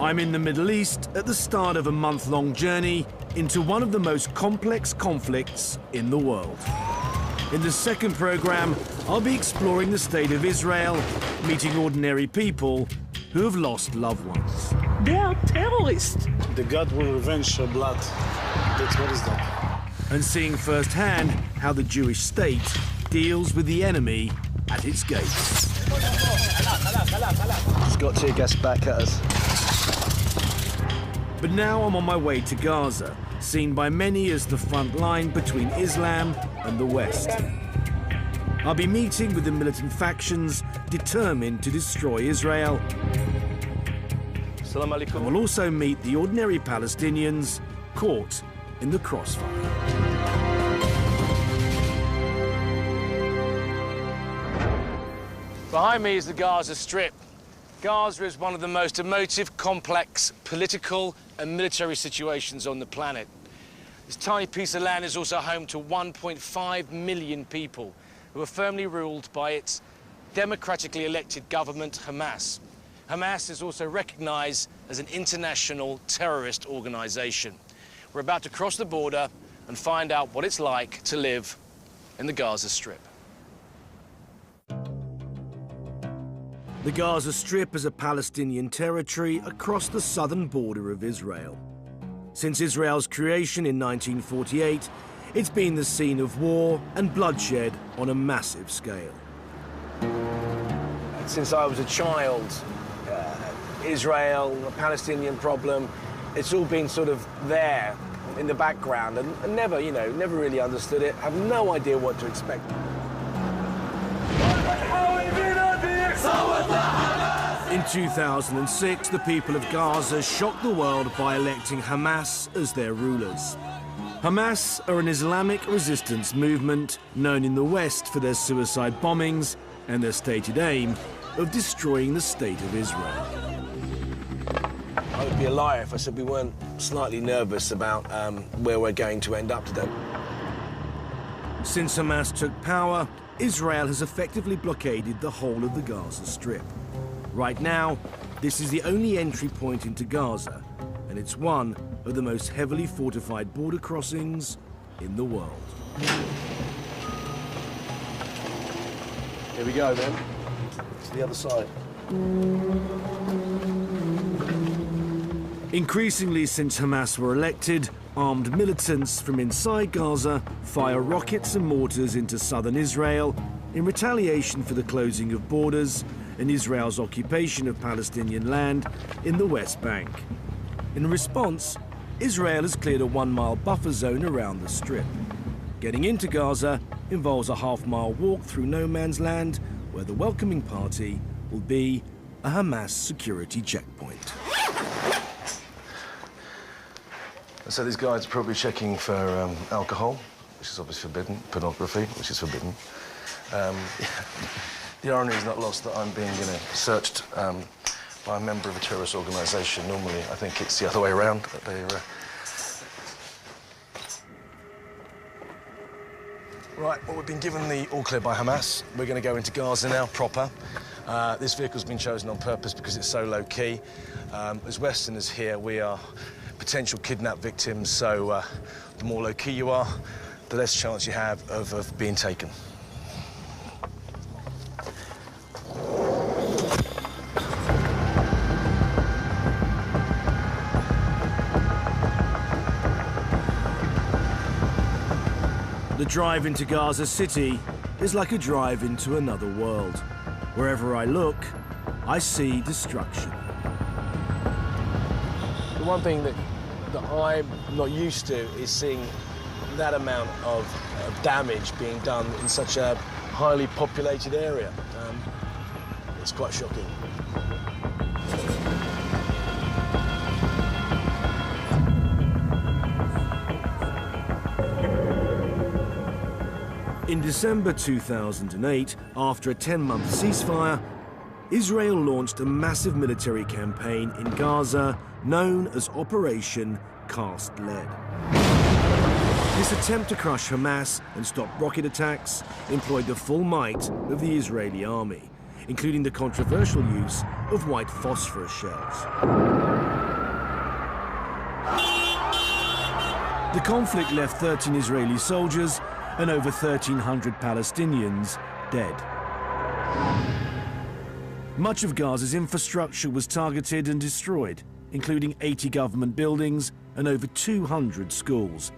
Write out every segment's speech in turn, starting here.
I'm in the Middle East at the start of a month-long journey into one of the most complex conflicts in the world. In the second program, I'll be exploring the state of Israel, meeting ordinary people who have lost loved ones. They are terrorists. The God will revenge your blood. That's what is that. And seeing firsthand how the Jewish state deals with the enemy at its gates. It's got tear gas back at us. But now I'm on my way to Gaza, seen by many as the front line between Islam and the West. I'll be meeting with the militant factions determined to destroy Israel. And we'll also meet the ordinary Palestinians caught in the crossfire. Behind me is the Gaza Strip. Gaza is one of the most emotive, complex political and military situations on the planet. This tiny piece of land is also home to 1.5 million people who are firmly ruled by its democratically elected government, Hamas. Hamas is also recognized as an international terrorist organization. We're about to cross the border and find out what it's like to live in the Gaza Strip. The Gaza Strip is a Palestinian territory across the southern border of Israel. Since Israel's creation in 1948, it's been the scene of war and bloodshed on a massive scale. Since I was a child, Israel, the Palestinian problem, it's all been sort of there in the background and never, never really understood it, have no idea what to expect. In 2006, the people of Gaza shocked the world by electing Hamas as their rulers. Hamas are an Islamic resistance movement known in the West for their suicide bombings and their stated aim of destroying the state of Israel. I would be a liar if I said we weren't slightly nervous about where we're going to end up today. Since Hamas took power, Israel has effectively blockaded the whole of the Gaza Strip. Right now, this is the only entry point into Gaza, and it's one of the most heavily fortified border crossings in the world. Here we go, then. To the other side. Increasingly, since Hamas were elected, armed militants from inside Gaza fire rockets and mortars into southern Israel in retaliation for the closing of borders and Israel's occupation of Palestinian land in the West Bank. In response, Israel has cleared a 1-mile buffer zone around the Strip. Getting into Gaza involves a half-mile walk through no man's land, where the welcoming party will be a Hamas security checkpoint. So these guys are probably checking for alcohol, which is obviously forbidden, pornography, which is forbidden. The irony is not lost that I'm being, searched by a member of a terrorist organisation. Normally, I think it's the other way around. That they're, Right, well, we've been given the all-clear by Hamas. We're going to go into Gaza now, proper. This vehicle's been chosen on purpose because it's so low-key. As Westerners here, we are potential kidnap victims, so the more low-key you are, the less chance you have of being taken. The drive into Gaza City is like a drive into another world. Wherever I look, I see destruction. The one thing that I'm not used to is seeing that amount of damage being done in such a highly populated area. It's quite shocking. In December 2008, after a 10-month ceasefire, Israel launched a massive military campaign in Gaza known as Operation Cast Lead. This attempt to crush Hamas and stop rocket attacks employed the full might of the Israeli army. including the controversial use of white phosphorus shells. The conflict left 13 Israeli soldiers and over 1,300 Palestinians dead. Much of Gaza's infrastructure was targeted and destroyed, including 80 government buildings and over 200 schools.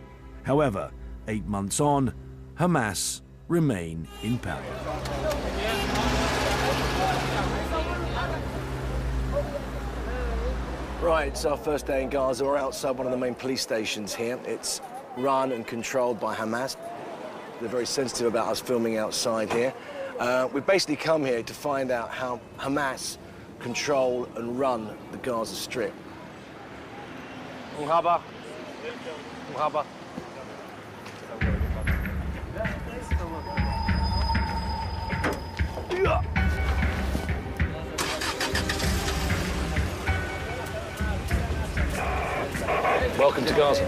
However, 8 months on, Hamas remain in power. Right, it's our first day in Gaza. We're outside one of the main police stations here. It's run and controlled by Hamas. They're very sensitive about us filming outside here. We've basically come here to find out how Hamas control and run the Gaza Strip. Marhaba. Marhaba. Welcome to Gaza.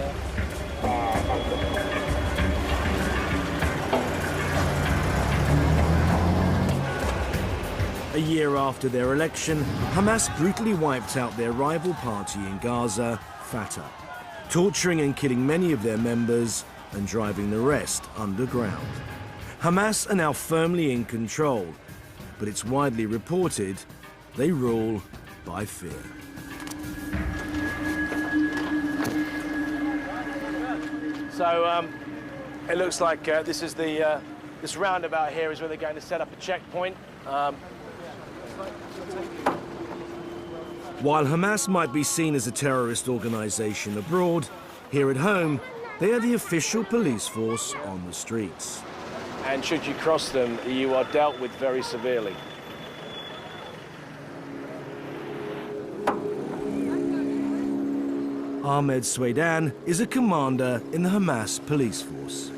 A year after their election, Hamas brutally wiped out their rival party in Gaza, Fatah, torturing and killing many of their members and driving the rest underground. Hamas are now firmly in control, but it's widely reported they rule by fear. So it looks like this is this roundabout here is where they're going to set up a checkpoint. While Hamas might be seen as a terrorist organization abroad, here at home, they are the official police force on the streets. And should you cross them, you are dealt with very severely. Ahmed Swaydan is a commander in the Hamas police force.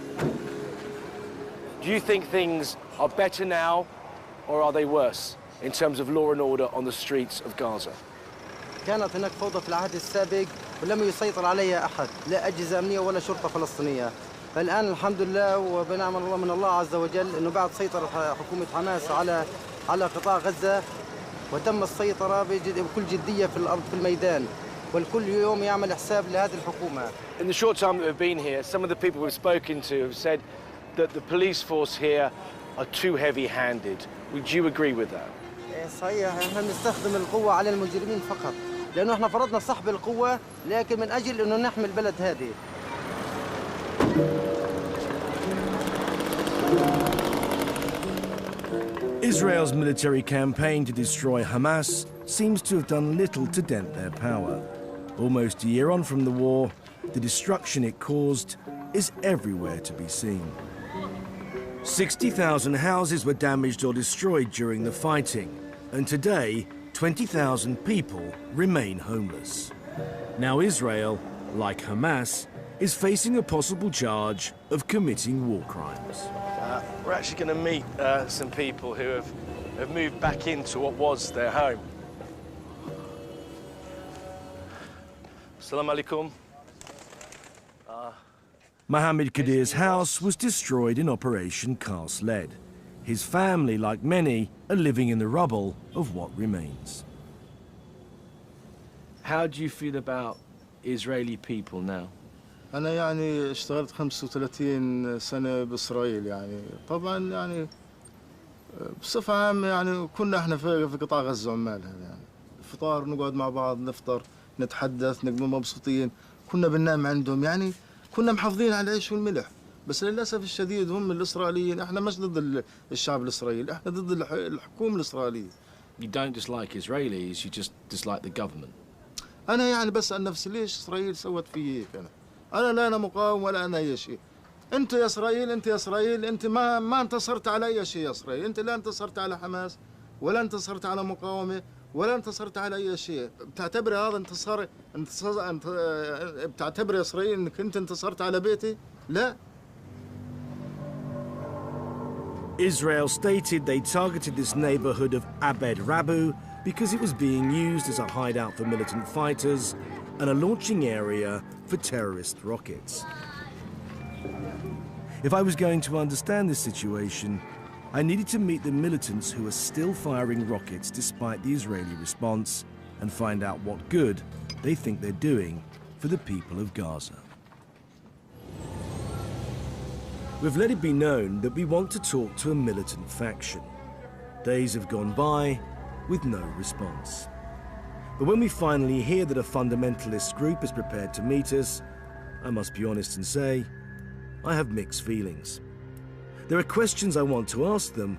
Do you think things are better now, or are they worse in terms of law and order on the streets of Gaza? كانت هناك فوضى في العهد السابق ولم يسيطر عليها أحد، لا أجهزة أمنية ولا شرطة فلسطينية. فالآن الحمد لله وبنعم الله من الله عز وجل إنه بعد سيطرة حكومة حماس على قطاع غزة وتم السيطرة بكل جدية في الأرض في الميدان والكل يوم يعمل حساب لهذه الحكومة. In the short time that we've been here, some of the people we've spoken to have said that the police force here are too heavy-handed. Would you agree with that? صحيح، احنا بنستخدم القوة على المجرمين فقط، لأنه احنا فرضنا سحب القوة لكن من أجل إنه نحمي البلد هذه. Israel's military campaign to destroy Hamas seems to have done little to dent their power. Almost a year on from the war, the destruction it caused is everywhere to be seen. 60,000 houses were damaged or destroyed during the fighting, and today 20,000 people remain homeless. Now Israel, like Hamas, is facing a possible charge of committing war crimes. We're actually going to meet some people who have moved back into what was their home. Assalamu alaikum. Mohammed Qadir's house was destroyed in Operation Cast Lead. His family, like many, are living in the rubble of what remains. How do you feel about Israeli people now? أنا يعني اشتغلت 35 سنة بإسرائيل يعني طبعا يعني بصفة عامة يعني كنا احنا في قطاع غزة عمالها يعني الفطار نقعد مع بعض نفطر نتحدث نبقى مبسوطين كنا بننام عندهم يعني كنا محافظين على العيش والملح بس للأسف الشديد هم الإسرائيليين احنا مش ضد الشعب الإسرائيلي احنا ضد الحكومة الإسرائيلية. You don't dislike Israelis, you just dislike the government. أنا يعني بسأل نفسي ليش إسرائيل سوت في هيك أنا لا أنا مقاوم ولا أنا أي شيء. أنت يا إسرائيل أنت ما انتصرت على أي شيء يا إسرائيل، أنت لا انتصرت على حماس ولا انتصرت على مقاومة ولا انتصرت على أي شيء. بتعتبر هذا انتصار بتعتبر يا إسرائيل إنك أنت انتصرت على بيتي؟ لا. Israel stated they targeted this neighborhood of Abed Rabu because it was being used as a hideout for militant fighters and a launching area for terrorist rockets. If I was going to understand this situation, I needed to meet the militants who are still firing rockets despite the Israeli response and find out what good they think they're doing for the people of Gaza. We've let it be known that we want to talk to a militant faction. Days have gone by with no response. But when we finally hear that a fundamentalist group is prepared to meet us, I must be honest and say, I have mixed feelings. There are questions I want to ask them,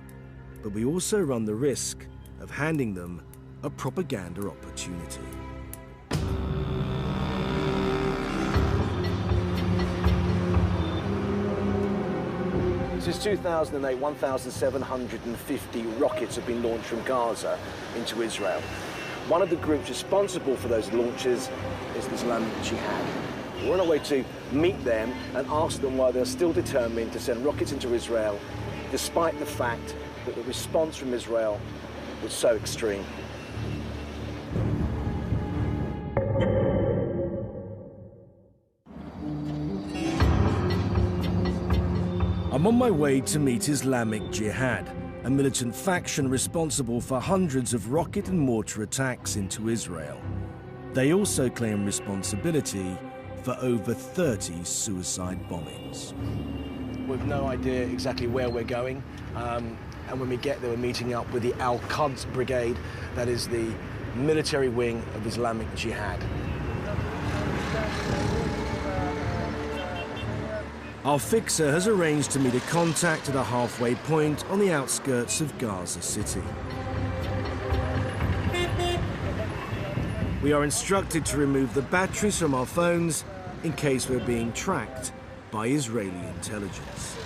but we also run the risk of handing them a propaganda opportunity. Since 2008, 1,750 rockets have been launched from Gaza into Israel. One of the groups responsible for those launches is the Islamic Jihad. We're on our way to meet them and ask them why they're still determined to send rockets into Israel, despite the fact that the response from Israel was so extreme. I'm on my way to meet Islamic Jihad, a militant faction responsible for hundreds of rocket and mortar attacks into Israel. They also claim responsibility for over 30 suicide bombings. We've no idea exactly where we're going, and when we get there, we're meeting up with the Al-Quds Brigade, that is the military wing of Islamic Jihad. Our fixer has arranged to meet a contact at a halfway point on the outskirts of Gaza City. We are instructed to remove the batteries from our phones in case we're being tracked by Israeli intelligence.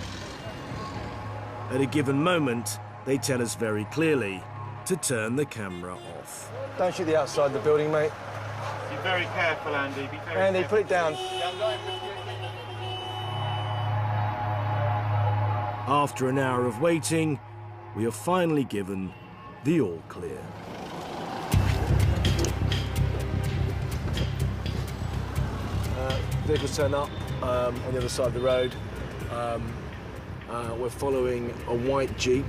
At a given moment, they tell us very clearly to turn the camera off. Don't shoot the outside of the building, mate. Be very careful, Andy. Be very Andy, careful. put it down. After an hour of waiting, we are finally given the all clear. Vehicles turn up on the other side of the road. We're following a white Jeep.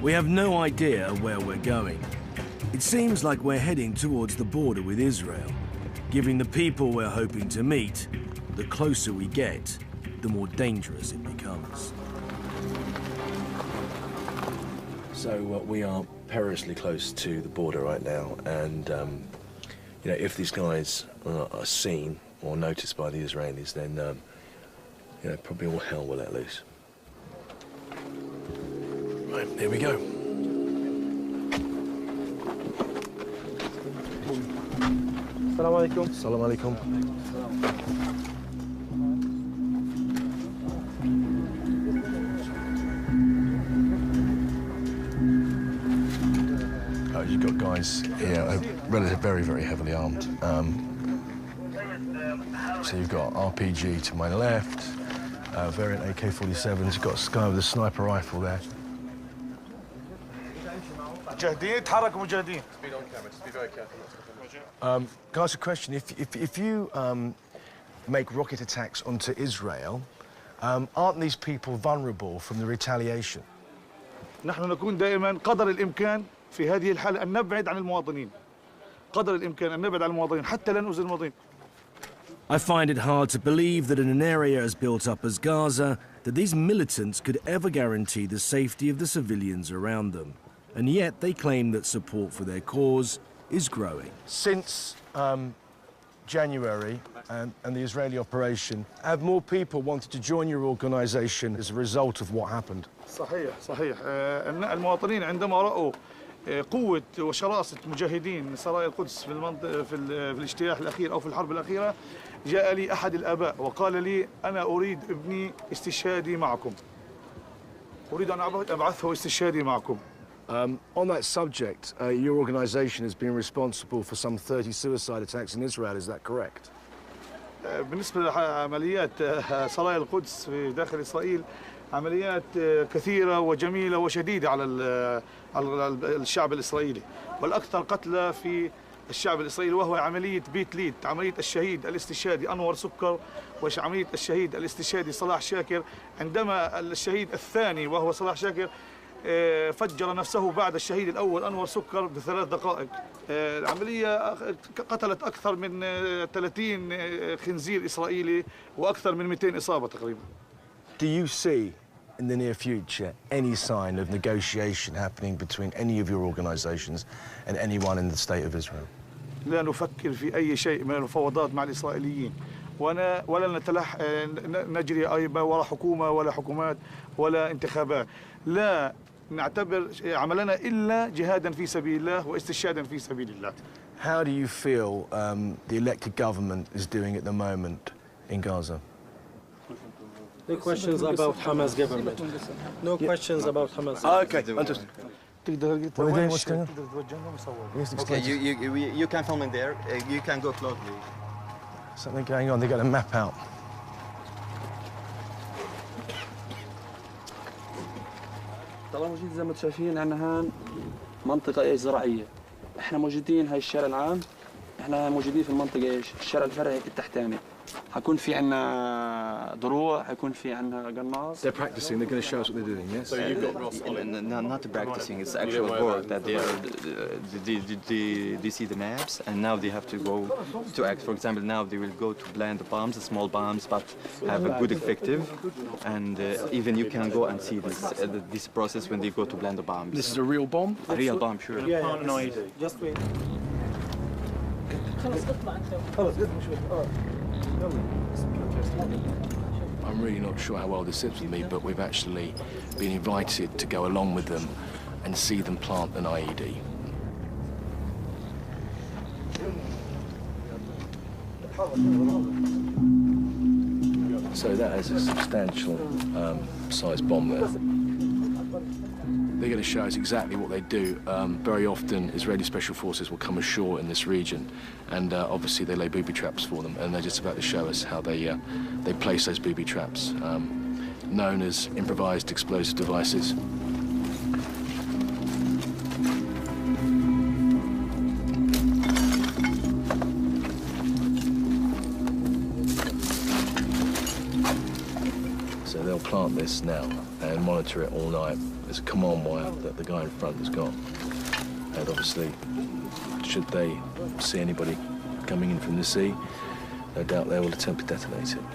We have no idea where we're going. It seems like we're heading towards the border with Israel. Giving the people we're hoping to meet, the closer we get, the more dangerous it becomes. So we are perilously close to the border right now, and you know, if these guys are seen or noticed by the Israelis, then you know, probably all hell will let loose. Right, here we go. Assalamu alaikum. Assalamu alaikum. You've got guys here, very, very heavily armed. So you've got RPG to my left, variant AK-47s. You've got a guy with a sniper rifle there. مجاهدين تحركوا مجاهدين. Speed on camera, just be very careful. Guys, a question. If you make rocket attacks onto Israel, aren't these people vulnerable from the retaliation? نحن نكون دائما قدر الإمكان في هذه الحالة أن نبعد عن المواطنين. قدر الإمكان أن نبعد عن المواطنين حتى لا نؤذي المواطنين. I find it hard to believe that in an area as built up as Gaza, that these militants could ever guarantee the safety of the civilians around them. And yet they claim that support for their cause is growing. Since January and the Israeli operation, have more people wanted to join your organisation as a result of what happened? صحيح. المواطنين عندما رأوا قوة وشراسة مجاهدين سرايا القدس في المنطقة في الاجتياح الأخير أو في الحرب الأخيرة، جاء لي أحد الآباء وقال لي أنا أريد ابني استشهادي معكم. أريد أن أبعثه استشهادي معكم. On that subject, your organisation has been responsible for some 30 suicide attacks in Israel, is that correct? بالنسبة لعمليات سرايا القدس في داخل إسرائيل، عمليات كثيرة وجميلة وشديدة على الشعب الإسرائيلي، والأكثر قتلى في الشعب الإسرائيلي، وهو عملية بيت ليد، عملية الشهيد الاستشهادي أنور سكر وعملية الشهيد الاستشهادي صلاح شاكر. عندما الشهيد الثاني وهو صلاح شاكر فجر نفسه بعد الشهيد الأول أنور سكر ب3 دقائق. العملية قتلت أكثر من 30 خنزير إسرائيلي وأكثر من 200 إصابة تقريبا. Do you see in the near future any sign of negotiation happening between any of your organizations and anyone in the state of Israel? لا نفكر في أي شيء من المفاوضات مع الإسرائيليين، ولا نجري أي ولا حكومة ولا حكومات ولا انتخابات. لا نعتبر عملنا إلا جهادا في سبيل الله واستشهادا في سبيل الله. How do you feel the elected government is doing at the moment in Gaza? No questions about Hamas government. No questions about Hamas. Okay, understood. What are they doing? What's going on? Yes, Okay, you can film in there. You can go closely. Something going on. They got a map out. طبعا موجود زي ما انتم شايفين عندنا هان منطقة ايش زراعية. احنا موجودين هاي الشارع العام، احنا موجودين في المنطقة ايش؟ الشارع الفرعي التحتاني. حيكون في عندنا دروع، حيكون في عندنا قناص. They're practicing. They're going to show us what they're doing. Yes. So you've got Ross not practicing. It's actual work that they see the maps and now they have to go to act. For example, now they will go to plant the bombs, the small bombs, but have a good effective. And even you can go and see this process when they go to plant the bombs. This is a real bomb. A real bomb, sure. Just wait. I'm really not sure how well this sits with me, but we've actually been invited to go along with them and see them plant an IED. So that is a substantial size bomb there. They're going to show us exactly what they do. Very often, Israeli special forces will come ashore in this region, and obviously they lay booby traps for them. And they're just about to show us how they place those booby traps, known as improvised explosive devices. So they'll plant this now and monitor it all night. There's a command wire that the guy in front has got. And obviously, should they see anybody coming in from the sea, no doubt they will attempt to detonate it.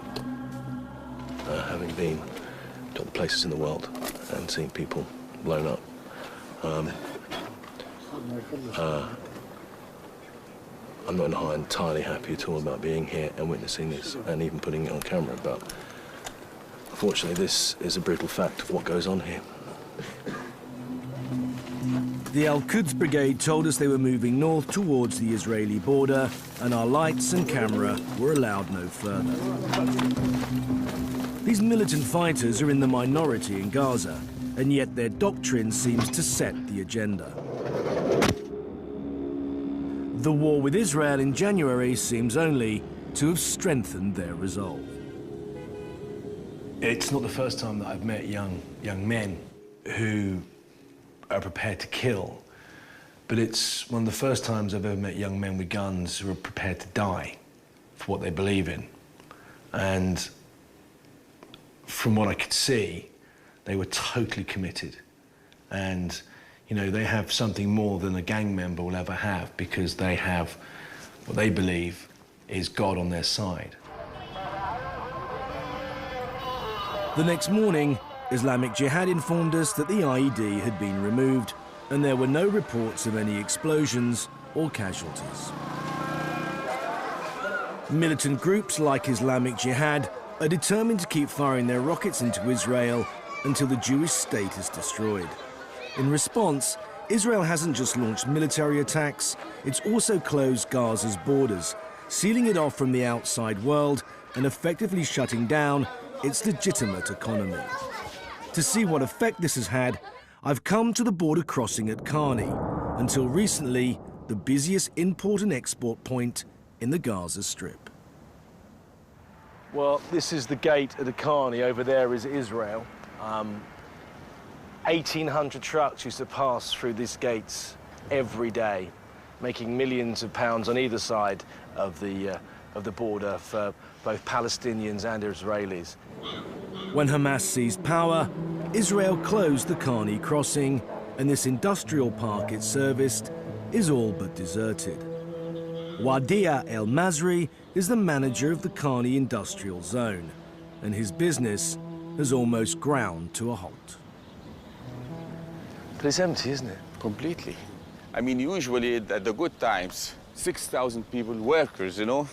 Having been to other places in the world and seen people blown up, I'm not entirely happy at all about being here and witnessing this and even putting it on camera, but unfortunately this is a brutal fact of what goes on here. The Al-Quds Brigade told us they were moving north towards the Israeli border, and our lights and camera were allowed no further. These militant fighters are in the minority in Gaza, and yet their doctrine seems to set the agenda. The war with Israel in January seems only to have strengthened their resolve. It's not the first time that I've met young men who are prepared to kill, but it's one of the first times I've ever met young men with guns who are prepared to die for what they believe in. And from what I could see, they were totally committed. And, you know, they have something more than a gang member will ever have, because they have what they believe is God on their side. The next morning, Islamic Jihad informed us that the IED had been removed and there were no reports of any explosions or casualties. Militant groups like Islamic Jihad are determined to keep firing their rockets into Israel until the Jewish state is destroyed. In response, Israel hasn't just launched military attacks, it's also closed Gaza's borders, sealing it off from the outside world and effectively shutting down its legitimate economy. To see what effect this has had, I've come to the border crossing at Karni, until recently the busiest import and export point in the Gaza Strip. Well, this is the gate at the Karni. Over there is Israel. 1,800 trucks used to pass through these gates every day. making millions of pounds on either side of the border for both Palestinians and Israelis. When Hamas seized power, Israel closed the Karni crossing, and this industrial park it serviced is all but deserted. Wadia El Masri is the manager of the Karni industrial zone, and his business has almost ground to a halt. But it's empty, isn't it? Completely. I mean, usually at the good times, 6,000 people, workers, you know.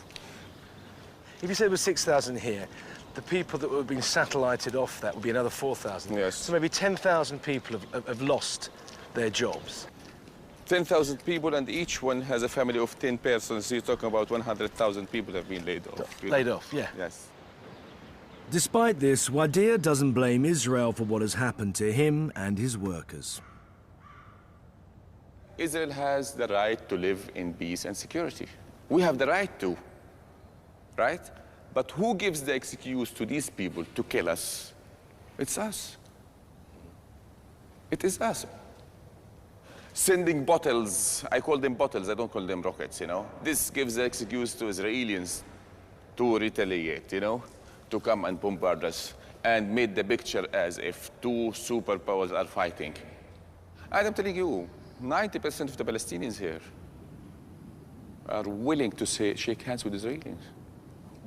If you said there were 6,000 here, the people that would have been satellited off that would be another 4,000. Yes. So maybe 10,000 people have lost their jobs. 10,000 people, and each one has a family of 10 persons. You're talking about 100,000 people have been laid off. Laid off, yeah. Yes. Despite this, Wadia doesn't blame Israel for what has happened to him and his workers. Israel has the right to live in peace and security. We have the right to, right? But who gives the excuse to these people to kill us? It's us. It is us. Sending bottles, I call them bottles, I don't call them rockets, you know? This gives the excuse to Israelis to retaliate, you know? To come and bombard us and made the picture as if two superpowers are fighting. And I'm telling you, 90% of the Palestinians here are willing to shake hands with Israelis.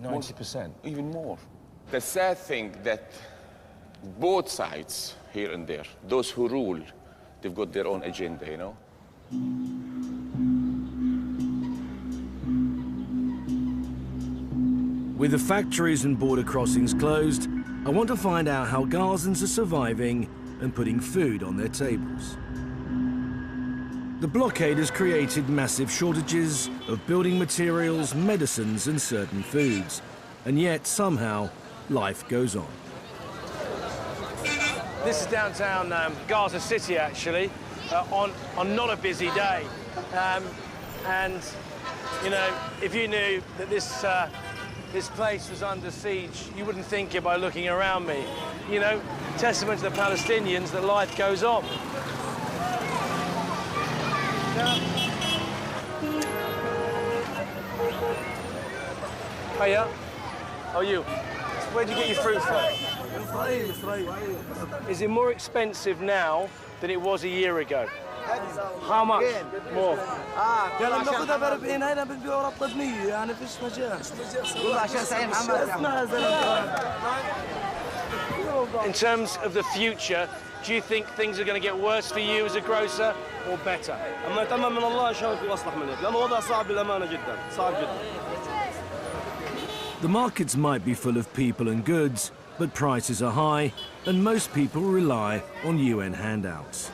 90%? Even more. The sad thing that both sides here and there, those who rule, they've got their own agenda, you know? With the factories and border crossings closed, I want to find out how Gazans are surviving and putting food on their tables. The blockade has created massive shortages of building materials, medicines and certain foods. And yet, somehow, life goes on. This is downtown Gaza City, actually, on not a busy day. And, you know, if you knew that this place was under siege, you wouldn't think it by looking around me. You know, testament to the Palestinians that life goes on. Hiya. How are you? Where'd you get your fruit from? Is it more expensive now than it was a year ago? How much more? لما ناخذها ب 40 هنا بنبيعها ربطة ب 100 يعني فيش مجال. والله عشان سعيد محمد. In terms of the future, do you think things are going to get worse for you as a grocer or better? أما يتمم من الله إن شاء الله يكون أصلح من هيك، لأنه وضع صعب بالأمانة جدا، صعب جدا. The markets might be full of people and goods, but prices are high, and most people rely on UN handouts.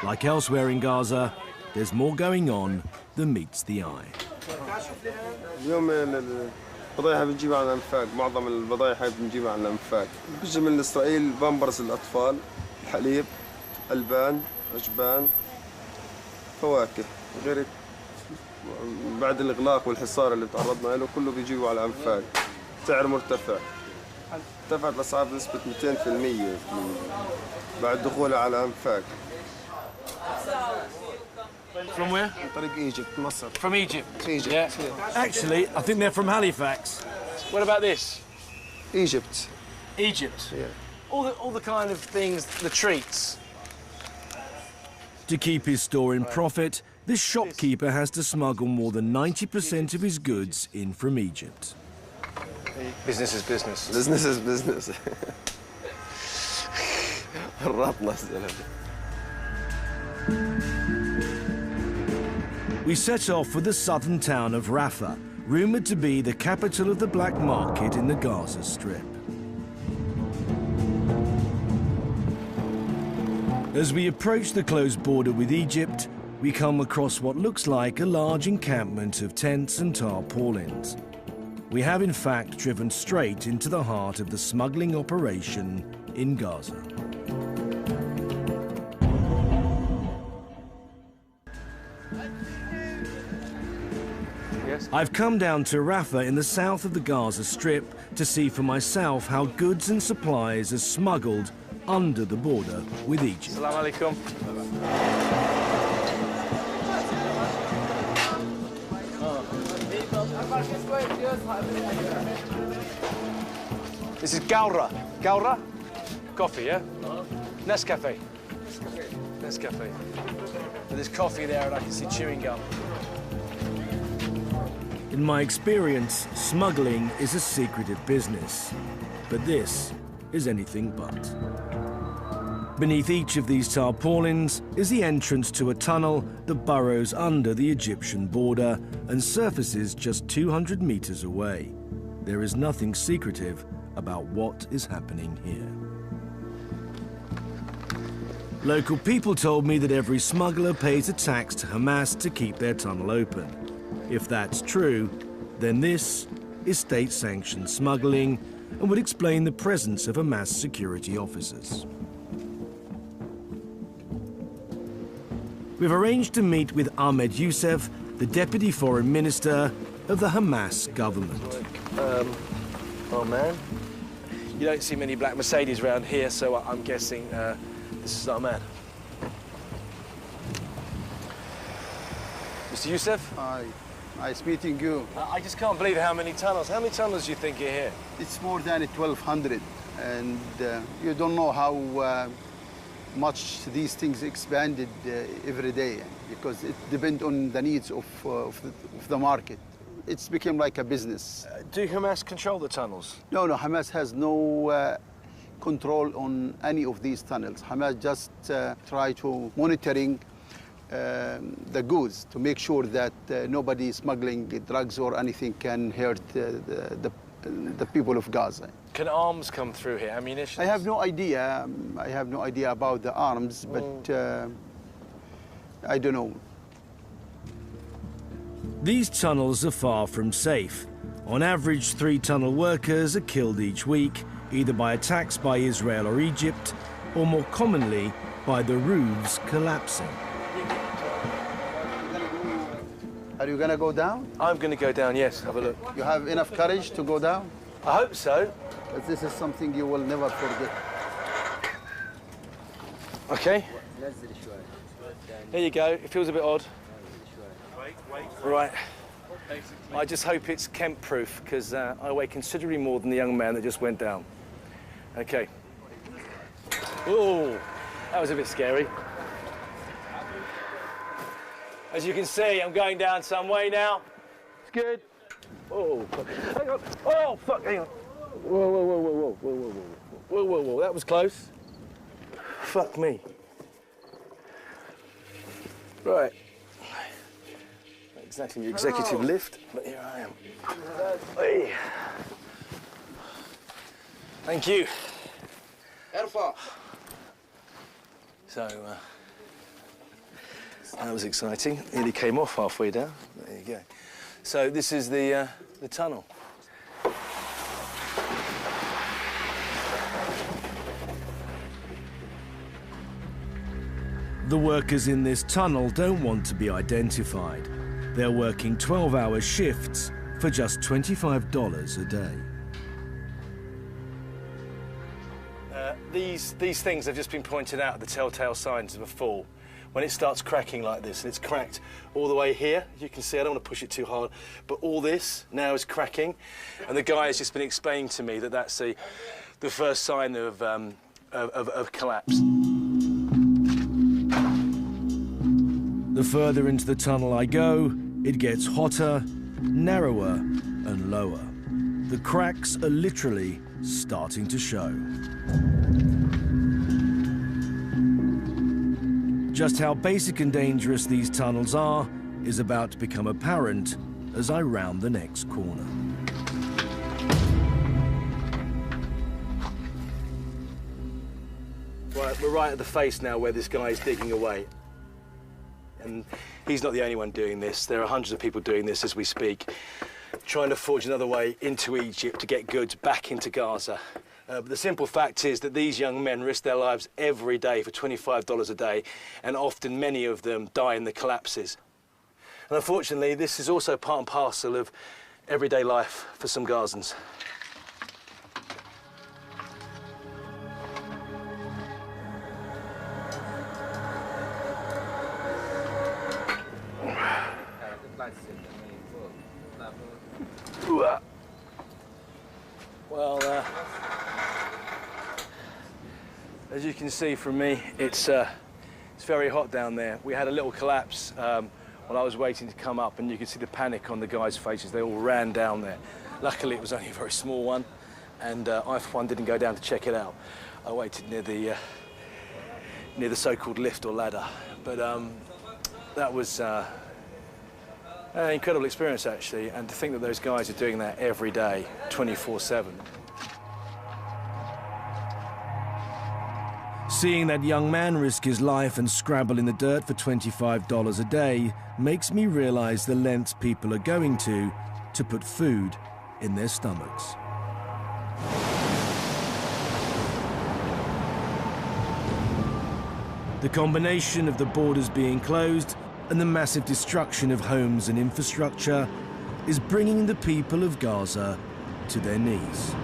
Like elsewhere in Gaza, there's more going on than meets the eye. اليوم البضائع بنجيبها عن الأنفاق، معظم البضائع بنجيبها عن الأنفاق. بيجي من إسرائيل بامبرز الأطفال، الحليب، ألبان، أجبان، فواكه، غير بعد الإغلاق والحصار اللي تعرضنا له كله بيجيبوا على الأنفاق. سعر مرتفع. ارتفعت الأسعار بنسبة 200% بعد دخولها على الأنفاق. From where? طريق Egypt, مصر. From Egypt? Egypt. Yeah. Actually, I think they're from Halifax. What about this? Egypt. Egypt? Yeah. All the kind of things, the treats. To keep his store in profit, this shopkeeper has to smuggle more than 90% of his goods in from Egypt. Business is business. Business is business. We set off with the southern town of Rafah, rumoured to be the capital of the black market in the Gaza Strip. As we approach the closed border with Egypt, we come across what looks like a large encampment of tents and tarpaulins. We have in fact driven straight into the heart of the smuggling operation in Gaza. I've come down to Rafah in the south of the Gaza Strip to see for myself how goods and supplies are smuggled under the border with Egypt. Assalamu alaikum. This is Gaura. Gaura? Coffee, yeah? Nescafe. Nescafe. There's coffee there and I can see chewing gum. In my experience, smuggling is a secretive business, but this is anything but. Beneath each of these tarpaulins is the entrance to a tunnel that burrows under the Egyptian border and surfaces just 200 meters away. There is nothing secretive about what is happening here. Local people told me that every smuggler pays a tax to Hamas to keep their tunnel open. If that's true, then this is state-sanctioned smuggling and would explain the presence of Hamas security officers. We've arranged to meet with Ahmed Youssef, the Deputy Foreign Minister of the Hamas government. Oh man, you don't see many black Mercedes around here, so I'm guessing this is our man. Mr. Youssef? Hi, nice meeting you. I just can't believe how many tunnels do you think are here? It's more than 1,200, and you don't know how much these things expanded every day, because it depends on the needs of the market. It's become like a business. Do Hamas control the tunnels? No, Hamas has no control on any of these tunnels. Hamas just try to monitoring the goods to make sure that nobody smuggling drugs or anything can hurt the people of Gaza. Can arms come through here, ammunition? I have no idea. I have no idea about the arms, but I don't know. These tunnels are far from safe. On average, 3 tunnel workers are killed each week, either by attacks by Israel or Egypt, or more commonly, by the roofs collapsing. Are you gonna go down? I'm gonna go down, yes, have a look. You have enough courage to go down? I hope so. But this is something you will never forget. Okay. There you go, it feels a bit odd. Right. I just hope it's Kemp proof, because I weigh considerably more than the young man that just went down. Okay. Oh, that was a bit scary. As you can see, I'm going down some way now. It's good. Oh, hang on. Oh, fuck, hang on. Whoa, whoa, whoa, whoa, whoa, whoa, whoa, whoa, whoa, whoa, that was close. Fuck me. Right. Not exactly the executive lift, but here I am. Hey. Thank you. So, that was exciting. Nearly came off halfway down. There you go. So this is the tunnel. The workers in this tunnel don't want to be identified. They're working 12-hour shifts for just $25 a day. These things have just been pointed out, the telltale signs of a fall. When it starts cracking like this, and it's cracked all the way here, you can see, I don't want to push it too hard, but all this now is cracking. And the guy has just been explaining to me that that's the first sign of collapse. The further into the tunnel I go, it gets hotter, narrower, and lower. The cracks are literally starting to show. Just how basic and dangerous these tunnels are is about to become apparent as I round the next corner. Right, we're right at the face now where this guy is digging away. And he's not the only one doing this. There are hundreds of people doing this as we speak, trying to forge another way into Egypt to get goods back into Gaza. But the simple fact is that these young men risk their lives every day for $25 a day, and often many of them die in the collapses. And unfortunately, this is also part and parcel of everyday life for some Gazans. Well, as you can see from me, it's very hot down there. We had a little collapse while I was waiting to come up, and you can see the panic on the guys' faces. They all ran down there. Luckily, it was only a very small one, and I, for one, didn't go down to check it out. I waited near the so-called lift or ladder. But that was an incredible experience, actually, and to think that those guys are doing that every day, 24/7. Seeing that young man risk his life and scrabble in the dirt for $25 a day makes me realize the lengths people are going to put food in their stomachs. The combination of the borders being closed and the massive destruction of homes and infrastructure is bringing the people of Gaza to their knees.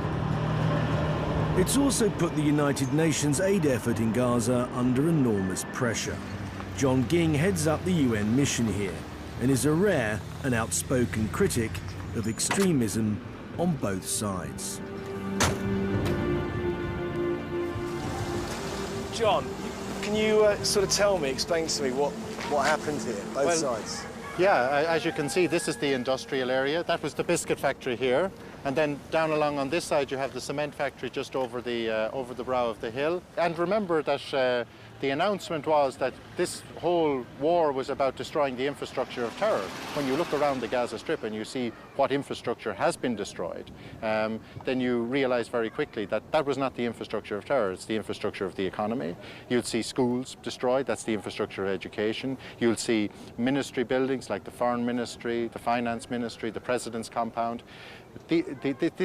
It's also put the United Nations aid effort in Gaza under enormous pressure. John Ging heads up the UN mission here and is a rare and outspoken critic of extremism on both sides. John, can you sort of explain to me what happened here, both sides? Yeah, as you can see, this is the industrial area. That was the biscuit factory here. And then down along on this side, you have the cement factory just over the brow of the hill. And remember that the announcement was that this whole war was about destroying the infrastructure of terror. When you look around the Gaza Strip and you see what infrastructure has been destroyed, then you realize very quickly that that was not the infrastructure of terror, it's the infrastructure of the economy. You'll see schools destroyed, that's the infrastructure of education. You'll see ministry buildings like the Foreign Ministry, the Finance Ministry, the President's compound. This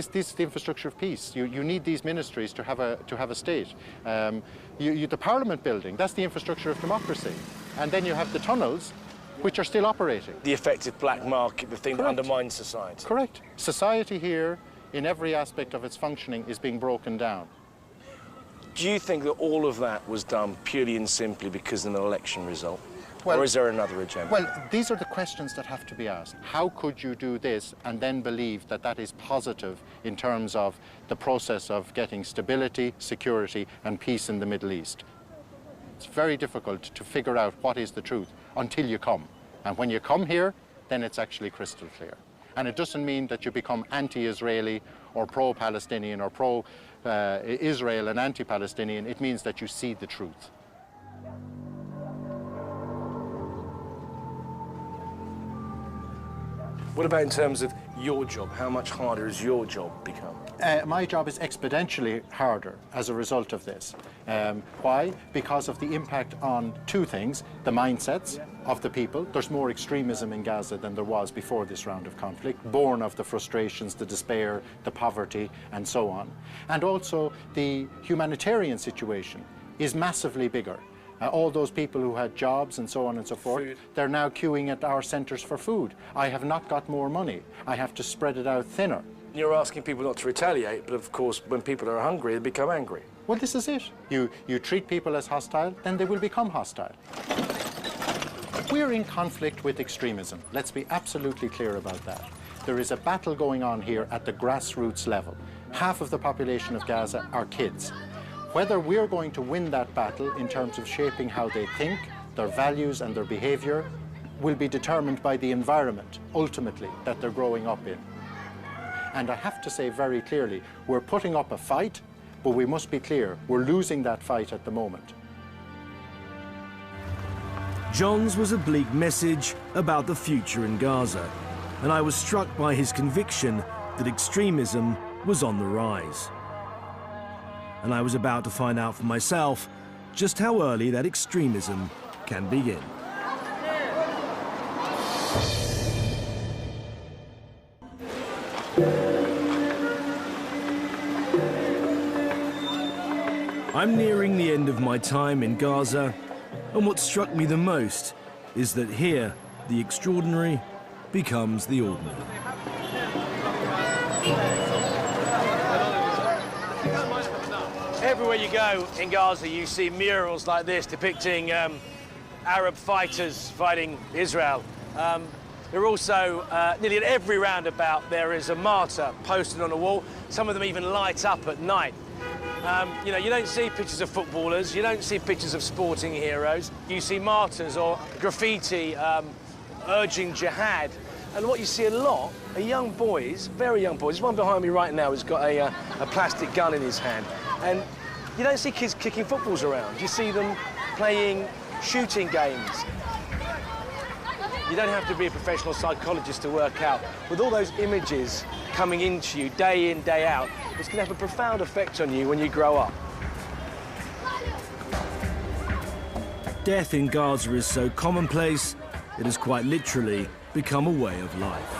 is the infrastructure of peace. You need these ministries to have a state. The Parliament building, that's the infrastructure of democracy. And then you have the tunnels, which are still operating. The effective black market, the thing Correct. that undermines society. Correct. Society here, in every aspect of its functioning, is being broken down. Do you think that all of that was done purely and simply because of an election result? Well, or is there another agenda? Well, these are the questions that have to be asked. How could you do this and then believe that that is positive in terms of the process of getting stability, security and peace in the Middle East? It's very difficult to figure out what is the truth until you come. And when you come here, then it's actually crystal clear. And it doesn't mean that you become anti-Israeli or pro-Palestinian or pro-Israel and anti-Palestinian. It means that you see the truth. What about in terms of your job? How much harder has your job become? My job is exponentially harder as a result of this. Why? Because of the impact on two things: the mindsets of the people. There's more extremism in Gaza than there was before this round of conflict, born of the frustrations, the despair, the poverty, and so on. And also the humanitarian situation is massively bigger. All those people who had jobs and so on and so forth, food. They're now queuing at our centres for food. I have not got more money. I have to spread it out thinner. You're asking people not to retaliate, but of course, when people are hungry, they become angry. Well, this is it. You treat people as hostile, then they will become hostile. We're in conflict with extremism. Let's be absolutely clear about that. There is a battle going on here at the grassroots level. Half of the population of Gaza are kids. Whether we're going to win that battle in terms of shaping how they think, their values and their behaviour, will be determined by the environment, ultimately, that they're growing up in. And I have to say very clearly, we're putting up a fight, but we must be clear, we're losing that fight at the moment. John's was a bleak message about the future in Gaza, and I was struck by his conviction that extremism was on the rise. And I was about to find out for myself just how early that extremism can begin. I'm nearing the end of my time in Gaza, and what struck me the most is that here, the extraordinary becomes the ordinary. Everywhere you go in Gaza, you see murals like this depicting Arab fighters fighting Israel. There are also, nearly at every roundabout, there is a martyr posted on a wall. Some of them even light up at night. You know, you don't see pictures of footballers, you don't see pictures of sporting heroes. You see martyrs or graffiti urging jihad. And what you see a lot are young boys, very young boys. There's one behind me right now who's got a plastic gun in his hand. And you don't see kids kicking footballs around. You see them playing shooting games. You don't have to be a professional psychologist to work out. With all those images coming into you day in, day out, it's going to have a profound effect on you when you grow up. Death in Gaza is so commonplace, it has quite literally become a way of life.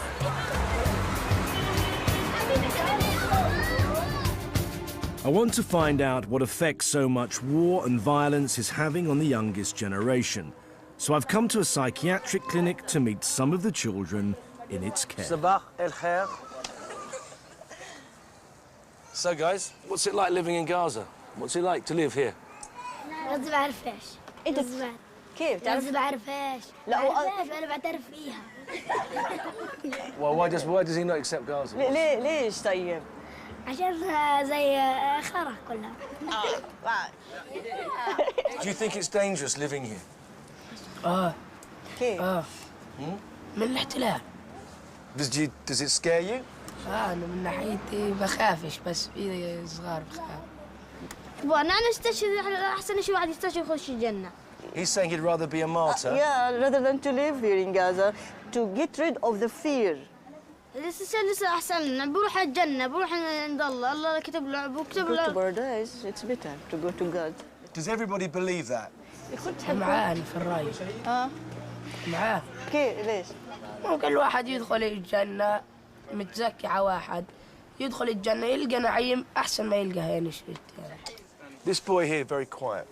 I want to find out what effect so much war and violence is having on the youngest generation. So I've come to a psychiatric clinic to meet some of the children in its care. So, guys, what's it like living in Gaza? What's it like to live here? غصب بعرفش. انت كيف تعرف؟ غصب بعرفش. لا هو أنا بعترف فيها. Well, why does he not accept Gaza? ليش طيب؟ عشان زي خرا كلها. Do you think it's dangerous living here? كيف؟ من الاحتلال. Does it scare you? أنا من ناحيتي بخافش بس في صغار بخاف. أنا نستشهد أحسن شيء واحد يستشهد يخش الجنة. He's saying he'd rather be a martyr. Yeah, rather than to live here in Gaza, to get rid of the fear. لسه أحسن بروح الجنة بروح عند الله كتب له بكتب له. Go to paradise, it's better to go to God. Does everybody believe that? معاه في الرأي. معاه. كيف ليش؟ مو كل واحد يدخل الجنة متزكي على واحد يدخل الجنة يلقى نعيم أحسن ما يلقى يعني شيء. This boy here, very quiet.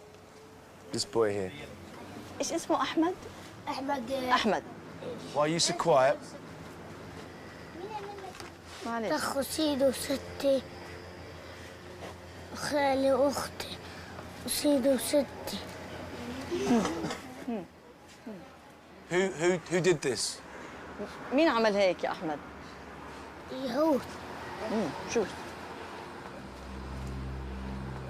This boy here. إيش اسمه أحمد؟ أحمد. Why are you so quiet? أخو سيدي وستي وخالي وأختي وسيدي وستي. Who did this? مين عمل هيك يا أحمد؟ يهود. شوف.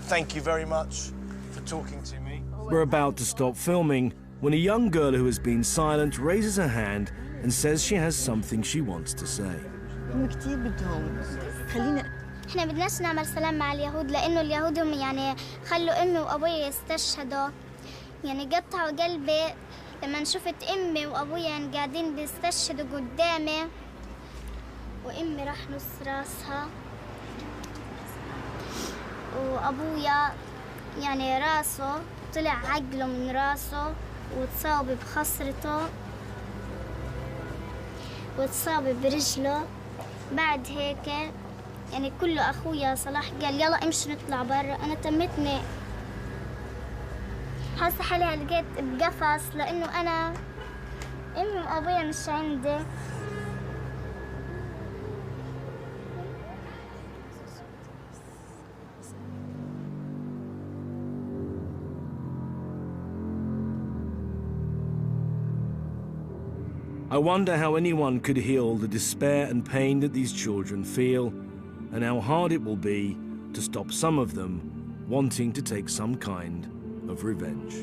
Thank you very much for talking to me. We're about to stop filming when a young girl who has been silent raises her hand and says she has something she wants to say. هم كتير بدهم خلينا احنا بدناش نعمل سلام مع اليهود لانه اليهود هم يعني خلوا امي وابوي يستشهدوا يعني قطعوا قلبي لما شفت امي وابوي يعني قاعدين بيستشهدوا قدامي وامي راح نص راسها وابويا يعني راسه طلع عقله من راسه وتصاب بخصرته وتصاب برجله. بعد هيك يعني كله اخويا صلاح قال يلا امشي نطلع برا. انا تمتني حاسه حالي لقيت بقفص لانه انا امي وابويا مش عندي. I wonder how anyone could heal the despair and pain that these children feel, and how hard it will be to stop some of them wanting to take some kind of revenge.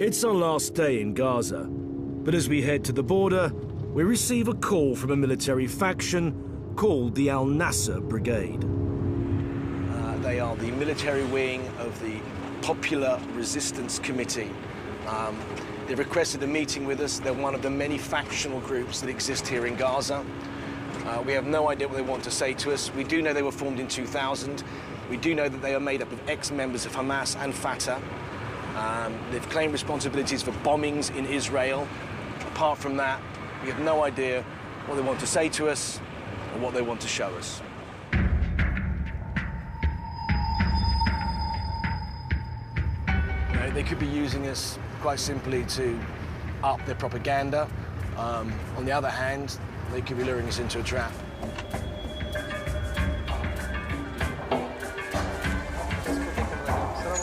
It's our last day in Gaza, but as we head to the border, we receive a call from a military faction called the Al Nasser Brigade. They are the military wing of the Popular Resistance Committee. They requested a meeting with us. They're one of the many factional groups that exist here in Gaza. We have no idea what they want to say to us. We do know they were formed in 2000. We do know that they are made up of ex-members of Hamas and Fatah. They've claimed responsibilities for bombings in Israel. Apart from that, we have no idea what they want to say to us or what they want to show us. They could be using us quite simply to up their propaganda. On the other hand, they could be luring us into a trap.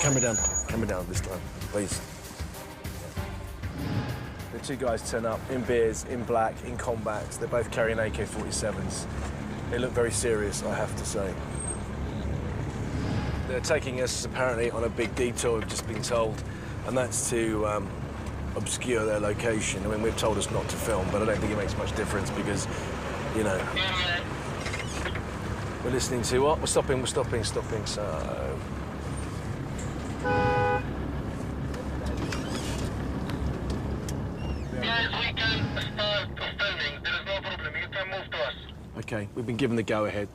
Camera down this time, please. The two guys turn up in beers, in black, in combats. They're both carrying AK-47s. They look very serious, I have to say. They're taking us apparently on a big detour, we've just been told, and that's to obscure their location. I mean, we've told us not to film, but I don't think it makes much difference because, you know, we're listening to what? We're stopping, so... Okay, we've been given the go-ahead.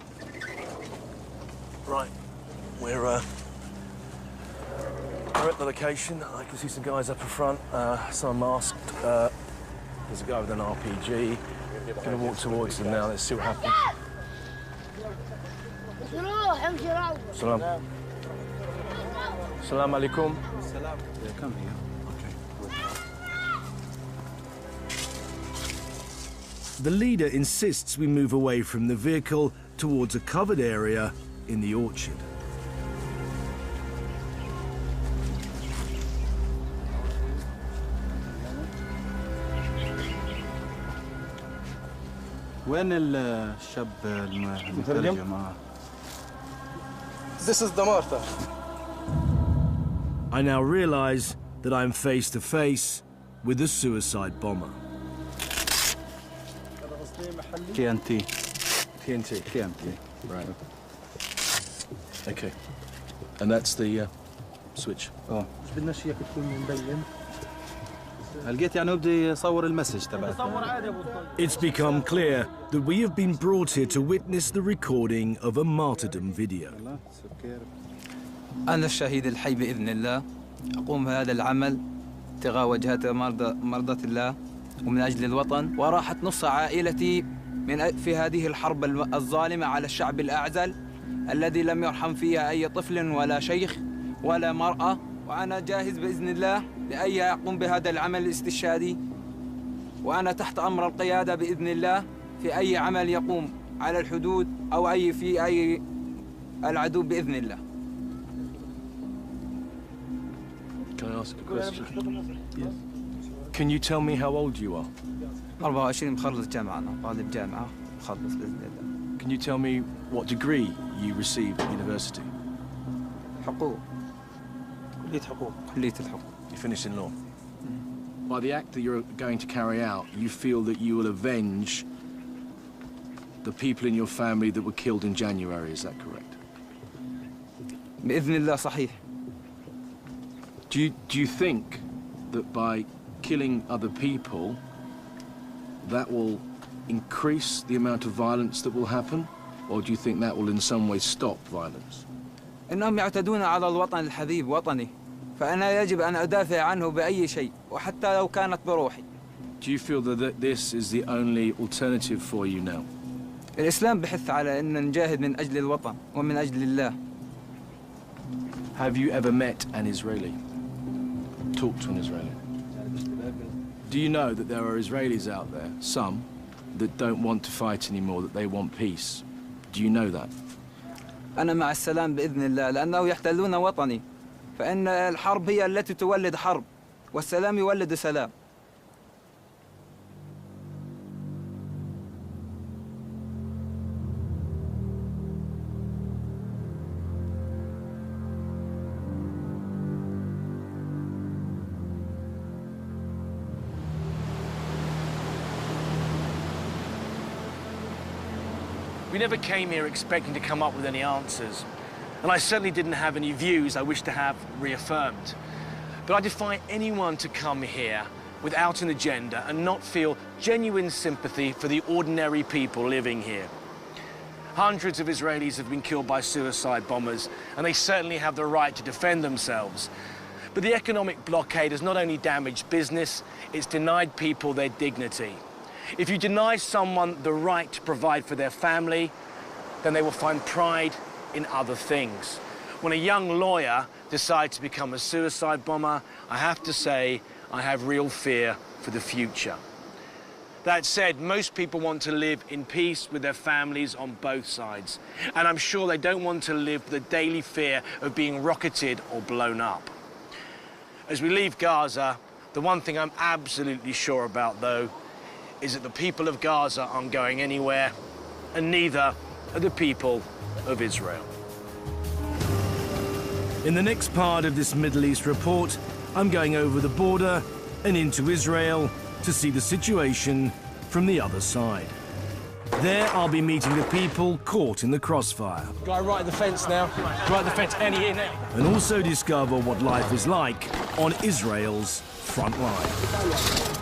Right, we're at the location. I can see some guys up in front, some masked. There's a guy with an RPG. Gonna walk towards them now, let's see what happens. Salam. Salam alaikum. Salam. Come here. The leader insists we move away from the vehicle towards a covered area in the orchard. وين الشاب المترجم؟ This is the Martha. I now realize that I'm face to face with a suicide bomber. TNT. TNT. Right. Okay. And that's the switch. بدنا شيء يكون مبين. لقيت يعني بدي يصور المسج تبعك. It's become clear that we have been brought here to witness the recording of a martyrdom video. أنا الشهيد الحي بإذن الله أقوم بهذا العمل ابتغاء وجهة مرضاة الله ومن أجل الوطن، وراحت نص عائلتي في هذه الحرب الظالمة على الشعب الأعزل الذي لم يرحم فيها أي طفل ولا شيخ ولا مرأة، وأنا جاهز بإذن الله لأي يقوم بهذا العمل الاستشهادي، وأنا تحت أمر القيادة بإذن الله في أي عمل يقوم على الحدود أو في أي العدو بإذن الله. Can I ask a question? Yes. Can you tell me how old you are? 24 مخلص جامعة، أنا طالب جامعة مخلص بإذن الله. Can you tell me what degree you received at university? حقوق. كلية حقوق. كلية الحقوق. You finished in law. By the act that you're going to carry out, you feel that you will avenge the people in your family that were killed in January, is that correct? بإذن الله صحيح. Do you think that by killing other people, that will increase the amount of violence that will happen? Or do you think that will in some way stop violence? إنهم يعتدون على الوطن الحبيب وطني، فأنا يجب أن أدافع عنه بأي شيء وحتى لو كانت بروحي. Do you feel that this is the only alternative for you now? الإسلام بحث على أن نجاهد من أجل الوطن ومن أجل الله. Have you ever met an Israeli? Talked to an Israeli? Do you know that there are Israelis out there, some, that don't want to fight anymore, that they want peace? Do you know that? أنا مع السلام بإذن الله لأنه يحتلون وطني، فإن الحرب هي التي تولد حرب والسلام يولد سلام. We never came here expecting to come up with any answers, and I certainly didn't have any views I wish to have reaffirmed. But I defy anyone to come here without an agenda and not feel genuine sympathy for the ordinary people living here. Hundreds of Israelis have been killed by suicide bombers, and they certainly have the right to defend themselves. But the economic blockade has not only damaged business, it's denied people their dignity. If you deny someone the right to provide for their family, then they will find pride in other things. When a young lawyer decides to become a suicide bomber, I have to say I have real fear for the future. That said, most people want to live in peace with their families on both sides. And I'm sure they don't want to live with the daily fear of being rocketed or blown up. As we leave Gaza, the one thing I'm absolutely sure about, though, is that the people of Gaza aren't going anywhere, and neither are the people of Israel. In the next part of this Middle East report, I'm going over the border and into Israel to see the situation from the other side. There I'll be meeting the people caught in the crossfire. Guy right at the fence now. Right at the fence, and here now. And also discover what life is like on Israel's front line.